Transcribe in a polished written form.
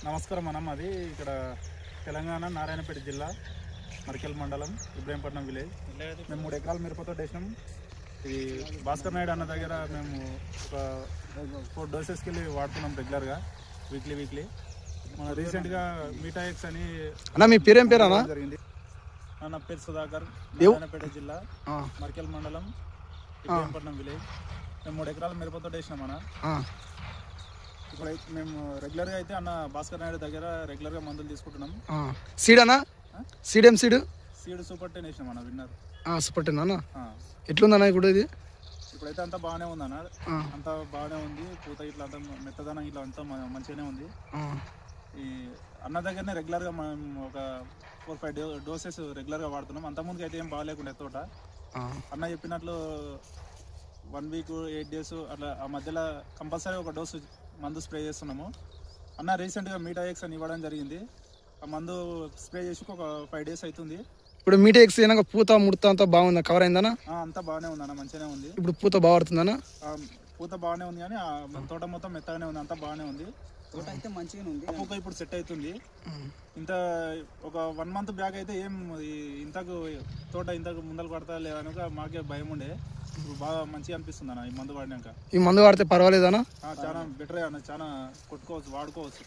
నమస్కారం అన్న. అది ఇక్కడ తెలంగాణ నారాయణపేట జిల్లా మరికెల్ మండలం ఇబ్రాహీంపట్నం విలేజ్. మేము 3 ఎకరాల మిరపతో వేసినాం. ఈ భాస్కర్ నాయుడు అన్న దగ్గర మేము ఒక 4 డోసెస్కి వెళ్ళి వాడుతున్నాం రెగ్యులర్గా, వీక్లీ. మన రీసెంట్గా మీటా ఎక్స్ అని అన్న మీ పేరేం పేరు అన్న? జరిగింది. నా పేరు సుధాకర్, నారాయణపేట జిల్లా మరికెల్ మండలం ఇబ్రాహీంపట్నం విలేజ్. మేము 3 ఎకరాల మిరపతో వేసినాం అన్న. ఇప్పుడైతే మేము రెగ్యులర్గా అయితే అన్న భాస్కర్ నాయుడు దగ్గర రెగ్యులర్గా మందులు తీసుకుంటున్నాం. సీడ్ అన్న? సీడ్ సీడ్ సూపర్ 10 వేసినాం అన్న, విన్నర్ సూపర్ 10 అన్న. ఎట్లుందన్న ఇప్పుడు ఇది? ఇప్పుడైతే అంతా బాగానే ఉంది అన్న, అంతా బాగానే ఉంది. పూత ఇట్లా అంతా మెత్తదనం ఇట్లా అంతా మంచిగానే ఉంది. ఈ అన్న దగ్గరనే రెగ్యులర్గా మనం ఒక 4-5 డోసెస్ రెగ్యులర్గా వాడుతున్నాం. అంతకుముందుకు అయితే ఏం బాగాలేకుండా తోట. అన్న చెప్పినట్లు 1 వీక్ 8 డేస్ అట్లా ఆ మధ్యలో కంపల్సరీ ఒక డోసు మందు స్ప్రే చేస్తున్నాము. అన్న రీసెంట్గా మీటా ఎక్స్ అని ఇవ్వడం జరిగింది. ఆ మందు స్ప్రే చేసి ఒక 5 డేస్ అవుతుంది. ఇప్పుడు మీటా ఎక్స్ అయినాక పూత ముడత అంతా బాగుందా? కవర్ అయిందనా? అంతా బాగానే ఉంది అన్న, మంచిగానే ఉంది. ఇప్పుడు పూత బాగా పడుతుందన్నా? పూత బాగానే ఉంది, కానీ తోట మొత్తం మెత్తగానే ఉంది, అంతా బాగానే ఉంది. తోట అయితే మంచిగానే ఉంది. పూక ఇప్పుడు సెట్ అవుతుంది. ఇంత ఒక 1 మంత్ బ్యాక్ అయితే ఏం ఇంతకు తోట ఇంతకు ముందలు పడతా లేదనక మాకే భయం ఉండే. ఇప్పుడు బాగా మంచిగా అనిపిస్తుంది అన్న ఈ మందు వాడినాక. ఈ మందు వాడితే పర్వాలేదనా? చాలా బెటరే అన్న, చాలా కొట్టుకోవచ్చు, వాడుకోవచ్చు.